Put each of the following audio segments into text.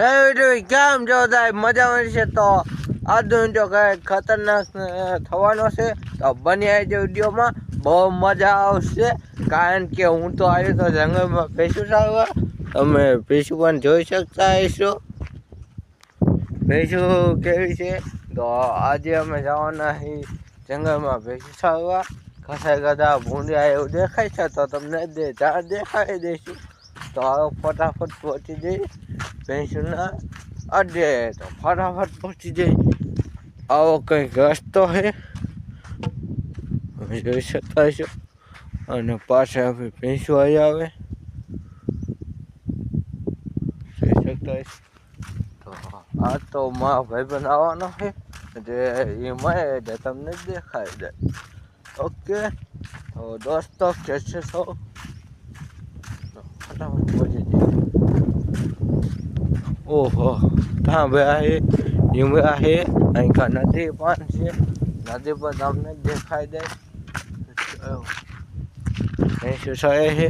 કેમ જો સાહેબ મજામાં છે? તો આજનો વિડીયો કંઈક ખતરનાક થવાનો છે, તો બની આવી વિડીયોમાં બહુ મજા આવશે. કારણ કે હું તો આવ્યો તો જંગલમાં ભેંસું ચારવા. તમે ભેંસું પણ જોઈ શકતા હશો ભેંસું કેવી છે. તો આજે અમે જવાના છીએ જંગલમાં ભેંસું ચારવા. કસાય ગધા ભૂંડિયા એવું દેખાય છે તો તમને દેખાડી દઈશું. તો હવે ફટાફટ પહોંચી જઈ ભેંસુના અડે. તો ફટાફટ પહોંચી જઈ. આવો કંઈક રસ્તો છે, તમે જોઈ શકતા છો. અને પાછળ આપણે ભેંસું આવી આવે જોઈ શકતા છો. તો આ તો મારા ભાઈબંધ આવવાનો છે, જે એમાં જે તમને દેખાઈ જાય. ઓકે તો દોસ્તો कैसे છો? ફટાફટ પહોંચી જઈએ. ઓહો ત્યાં ભાઈ હિમરા છે, અહીં કા નદી પણ છે. નદી પર તમને દેખાઈ જાય. ભેંસું સરે છે.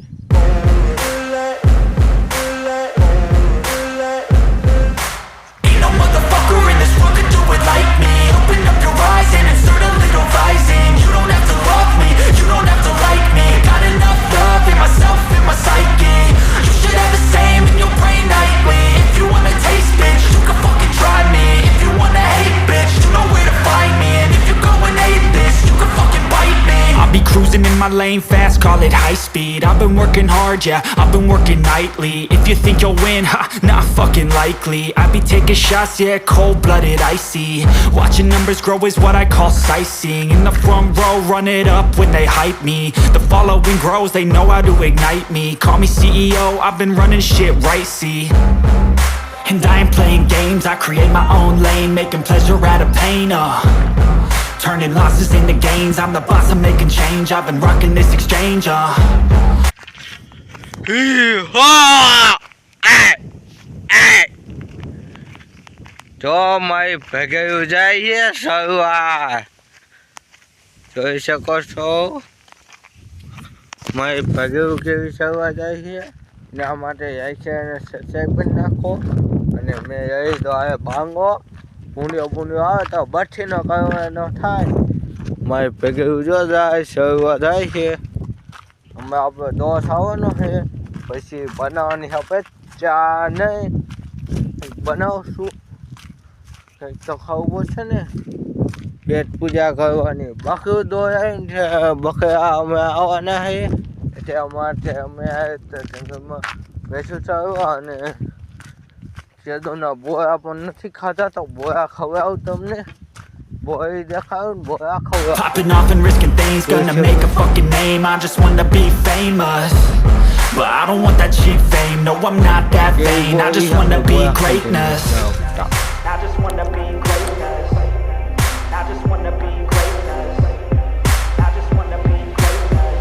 Cruising in my lane fast, call it high speed. I've been working hard, yeah, I've been working nightly. If you think you'll win, ha, not fucking likely. I be taking shots, yeah, cold-blooded, icy. Watching numbers grow is what I call sightseeing. In the front row, run it up when they hype me. The following grows, they know how to ignite me. Call me CEO, I've been running shit right, see. And I ain't playing games, I create my own lane. Making pleasure out of pain, turning losses into gains. I'm the boss, I'm making change. I've been rocking this exchange, તો મારી ભેગેયું જઈએ સવાર. જોઈ શકો છો મારી ભેગેયું કેવી સવાર જાય છે. એના માટે જાય છે અને સબસ્ક્રાઈબ કરી નાખો. અને મેં રહી તો હવે ભાંગો ભૂંડિયો આવે તો બઠીનો કરવાનો થાય. મારી ભેગેયું જો જાય સવાર જાય છે. અમે આપણે દોસ્ત આવવાનો છે, પછી બનાવવાની આપણે ચા નહીં બનાવશું. કંઈક તો ખાવું પડશે ને, પેટ પૂજા કરવાની. બકરું દોરાઈને છે, બકરા અમે આવવાના છે એટલે માટે અમે જંગલમાં ભેંસું ચારવા. અને ખેડૂતના બોરા પણ નથી ખાતા, તો બોરા ખવડાવું તમને. બોરી દેખાડું ને બોરા ખવડાવું. Popping off and risking things, gonna make a fucking name. I just wanna be famous, but I don't want that cheap fame. No, I'm not that vain. I just wanna be greatness. I just wanna be greatness. I just wanna be greatness. I just wanna be greatness.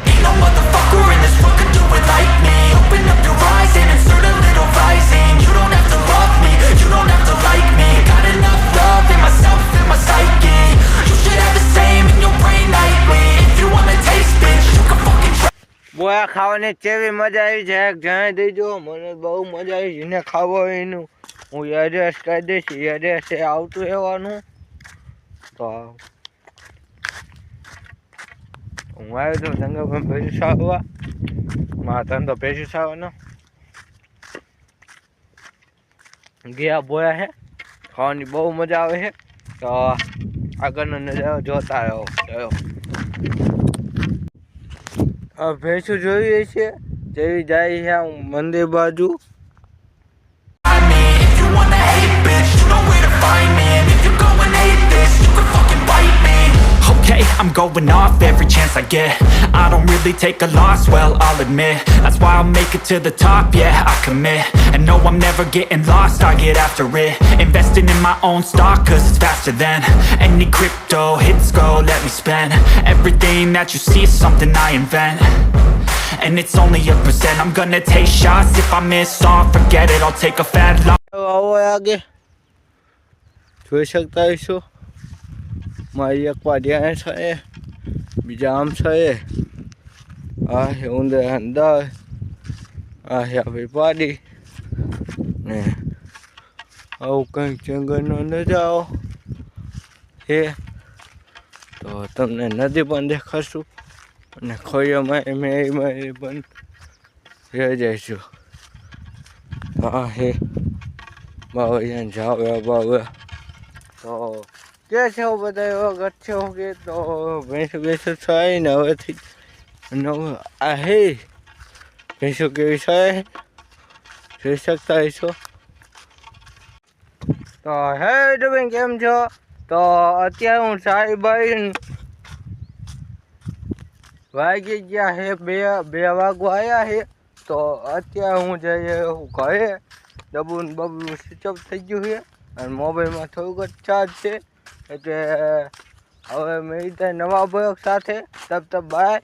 Ain't no motherfucker in this world could do it like me. Open up your eyes and insert a little rising. You don't have to love me, you don't have to like me. Got enough love in myself, in my psyche. You should have the same in your brain nightly. If you wanna taste, bitch, you can fucking try. બોયા ખાવાની કેવી મજા આવી છે જણાવી દેજો. મને બહુ મજા આવી. જેને ખાવો એનું હું એડ્રેસ કહી દઈશ. એડ્રેસ આવતું રહેવાનું. તો હું આવ્યો તો જંગલમાં ભેંસું ચારવા. મારા ધંધો ભેંસું ચારવાનો. ગયા બોયા છે, ખાવાની બહુ મજા આવે છે. તો આગળનો નજારો જોતા રહો. ભેંસું જોઈએ છે જેવી જાય છે મંદિર બાજુ. Okay, I'm going off every chance I get. I don't really take a loss, well, I'll admit. That's why I'll make it to the top, yeah, I commit. And no, I'm never getting lost, I get after it. Investing in my own stock, cause it's faster than any crypto hits go, let me spend. Everything that you see is something I invent, and it's only a percent. I'm gonna take shots, if I miss all, forget it, I'll take a fat loss. આવો આગે જોઈ શકતા હશો. મારી એક પાડિયા છે, બીજા આમ છે. આ ઊંધે અંદર આ છે આપણી પાડી ને આવું કંઈક જંગલનો નજારો છે. તો તમને નદી પણ દેખાડશું અને ખોયામાં એમાં પણ રહી જઈશું. હા હે બાવળિયા જાવ્યા બાવ્યા. તો કે છે બધા એવા ગઢ છે કે તો ભેંસો થાય ને હવેથી આ હે ભેંસો કેવી થાય જોઈ શકતા હશો. તો હે ડબેન કેમ છો? તો અત્યારે હું સાહેબાઈ વાગી ગયા હે બે વાગવા આવ્યા હે. તો અત્યારે હું જઈએ ઘરે. બબલું સ્વિચ ઓફ થઈ ગયું છે અને મોબાઈલમાં થોડુંક જ ચાર્જ છે. એટલે હવે મળીએ નવા બ્લોગ સાથે. તબ બાય.